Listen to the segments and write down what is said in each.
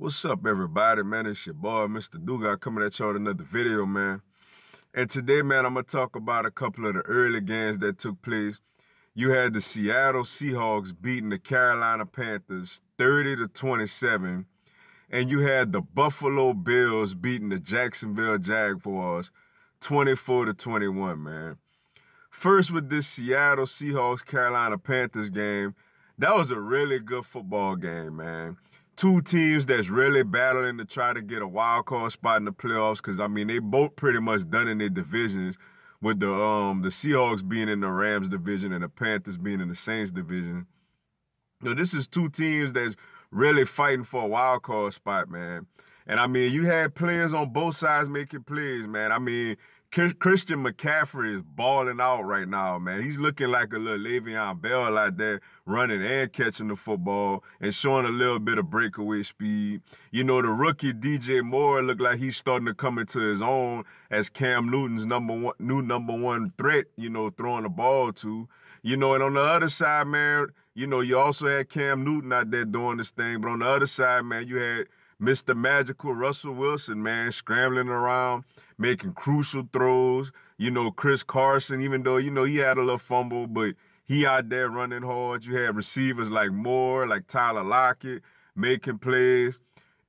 What's up, everybody, man? It's your boy, Mr. Duga, coming at y'all with another video, man. And today, man, I'm going to talk about a couple of the early games that took place. You had the Seattle Seahawks beating the Carolina Panthers 30-27, and you had the Buffalo Bills beating the Jacksonville Jaguars 24-21, man. First, with this Seattle Seahawks Carolina Panthers game, that was a really good football game, man. Two teams that's really battling to try to get a wild card spot in the playoffs, because I mean they both pretty much done in their divisions, with the Seahawks being in the Rams division and the Panthers being in the Saints division. So this is two teams that's really fighting for a wild card spot, man. And I mean, you had players on both sides making plays, man. I mean, Christian McCaffrey is balling out right now, man. He's looking like a little Le'Veon Bell out there, running and catching the football and showing a little bit of breakaway speed. You know, the rookie DJ Moore looked like he's starting to come into his own as Cam Newton's new number one threat, you know, throwing the ball to. You know, and on the other side, man, you know, you also had Cam Newton out there doing this thing. But on the other side, man, you had Mr. Magical Russell Wilson, man, scrambling around, making crucial throws. You know, Chris Carson, even though, you know, he had a little fumble, but he out there running hard. You had receivers like Moore, like Tyler Lockett, making plays.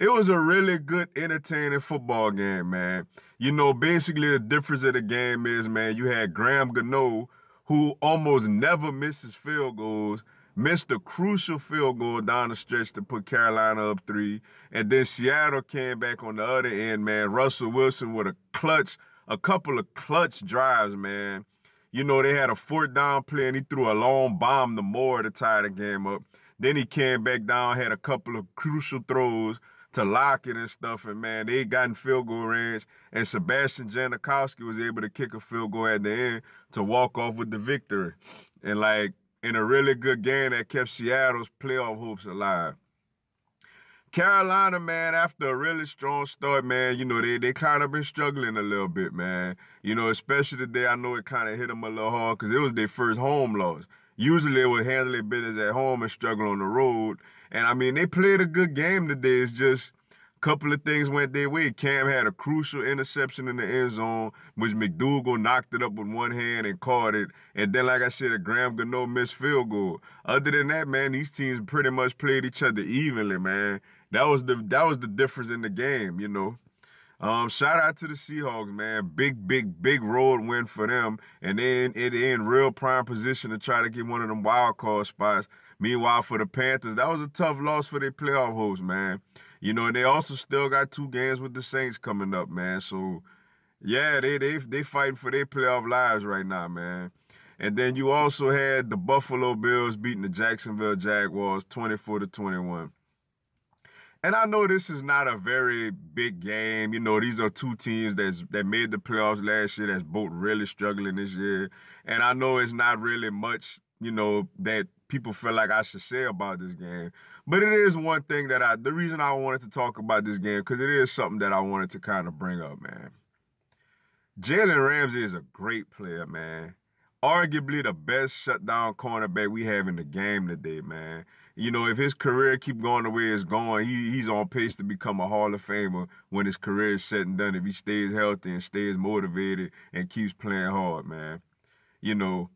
It was a really good, entertaining football game, man. You know, basically the difference of the game is, man, you had Graham Gano, who almost never misses field goals, missed a crucial field goal down the stretch to put Carolina up 3. And then Seattle came back on the other end, man. Russell Wilson with a couple of clutch drives, man. You know, they had a 4th down play and he threw a long bomb to Moore to tie the game up. Then he came back down, had a couple of crucial throws to Lockett and stuff, and man, they got in field goal range, and Sebastian Janikowski was able to kick a field goal at the end to walk off with the victory. And like, in a really good game that kept Seattle's playoff hopes alive. Carolina, man, after a really strong start, man, you know, they kind of been struggling a little bit, man. You know, especially today, I know it kind of hit them a little hard because it was their first home loss. Usually they would handle their business at home and struggle on the road. And, I mean, they played a good game today. It's just a couple of things went their way. Cam had a crucial interception in the end zone, which McDougal knocked it up with one hand and caught it. And then, like I said, a Graham Gano missed field goal. Other than that, man, these teams pretty much played each other evenly, man. That was the difference in the game, you know. Shout out to the Seahawks, man. Big road win for them. And then it in real prime position to try to get one of them wild card spots. Meanwhile, for the Panthers, that was a tough loss for their playoff hopes, man. You know, and they also still got 2 games with the Saints coming up, man. So, yeah, they fighting for their playoff lives right now, man. And then you also had the Buffalo Bills beating the Jacksonville Jaguars 24-21. And I know this is not a very big game. You know, these are two teams that made the playoffs last year that's both really struggling this year. And I know it's not really much, you know, that people feel like I should say about this game. But it is one thing that the reason I wanted to talk about this game, because it is something that I wanted to kind of bring up, man. Jalen Ramsey is a great player, man. Arguably the best shutdown cornerback we have in the game today, man. You know, if his career keep going the way it's going, he's on pace to become a Hall of Famer when his career is said and done, if he stays healthy and stays motivated and keeps playing hard, man. You know,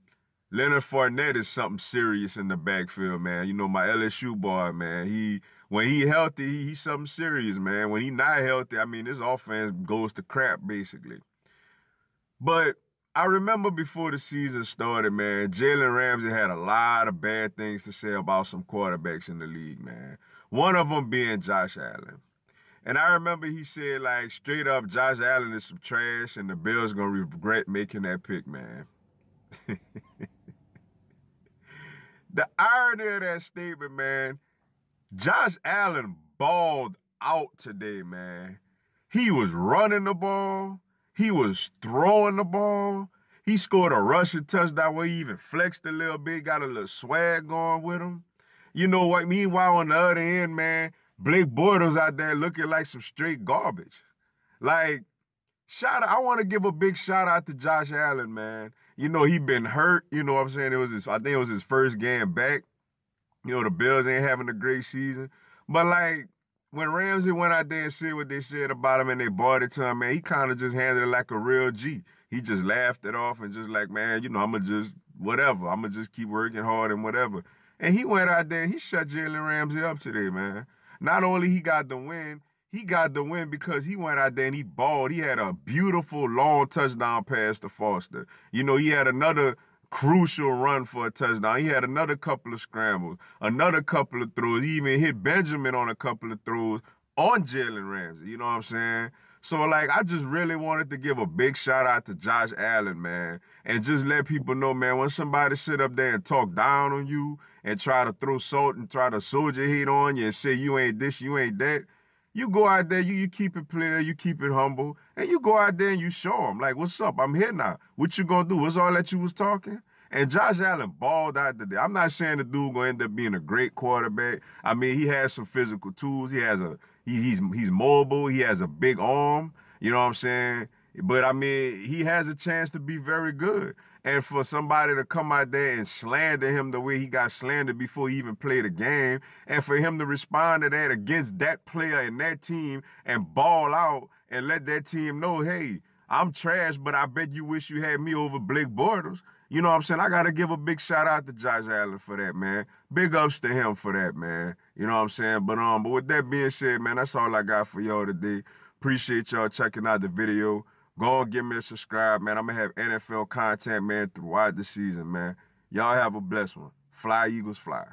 Leonard Fournette is something serious in the backfield, man. You know, my LSU boy, man, when he healthy, he's something serious, man. When he not healthy, I mean, this offense goes to crap, basically. But I remember before the season started, man, Jalen Ramsey had a lot of bad things to say about some quarterbacks in the league, man. One of them being Josh Allen. And I remember he said, like, straight up, Josh Allen is some trash and the Bills going to regret making that pick, man. The irony of that statement, man, Josh Allen balled out today, man. He was running the ball. He was throwing the ball. He scored a rushing touchdown where he even flexed a little bit, got a little swag going with him. You know what? Meanwhile, on the other end, man, Blake Bortles out there looking like some straight garbage. Like, I want to give a big shout out to Josh Allen, man. You know, he been hurt. You know what I'm saying? I think it was his first game back. You know, the Bills ain't having a great season. But, like, when Ramsey went out there and said what they said about him and they bought it to him, man, he kind of just handled it like a real G. He just laughed it off and just like, man, you know, I'm going to just, whatever. I'm going to just keep working hard and whatever. And he went out there and he shut Jalen Ramsey up today, man. Not only he got the win because he went out there and he balled. He had a beautiful long touchdown pass to Foster. You know, he had another crucial run for a touchdown. He had another couple of scrambles, another couple of throws. He even hit Benjamin on a couple of throws on Jalen Ramsey. You know what I'm saying? So, like, I just really wanted to give a big shout out to Josh Allen, man, and just let people know, man, when somebody sit up there and talk down on you and try to throw salt and try to soldier hate on you and say you ain't this, you ain't that, you go out there, you keep it clear, you keep it humble, and you go out there and you show them, like, what's up? I'm here now. What you gonna do? What's all that you was talking? And Josh Allen balled out today. I'm not saying the dude gonna end up being a great quarterback. I mean, he has some physical tools. He's mobile. He has a big arm. You know what I'm saying? But I mean, he has a chance to be very good. And for somebody to come out there and slander him the way he got slandered before he even played a game, and for him to respond to that against that player and that team and ball out and let that team know, hey, I'm trash, but I bet you wish you had me over Blake Bortles. You know what I'm saying? I got to give a big shout out to Josh Allen for that, man. Big ups to him for that, man. You know what I'm saying? But with that being said, man, that's all I got for y'all today. Appreciate y'all checking out the video. Go and give me a subscribe, man. I'm going to have NFL content, man, throughout the season, man. Y'all have a blessed one. Fly, Eagles, fly.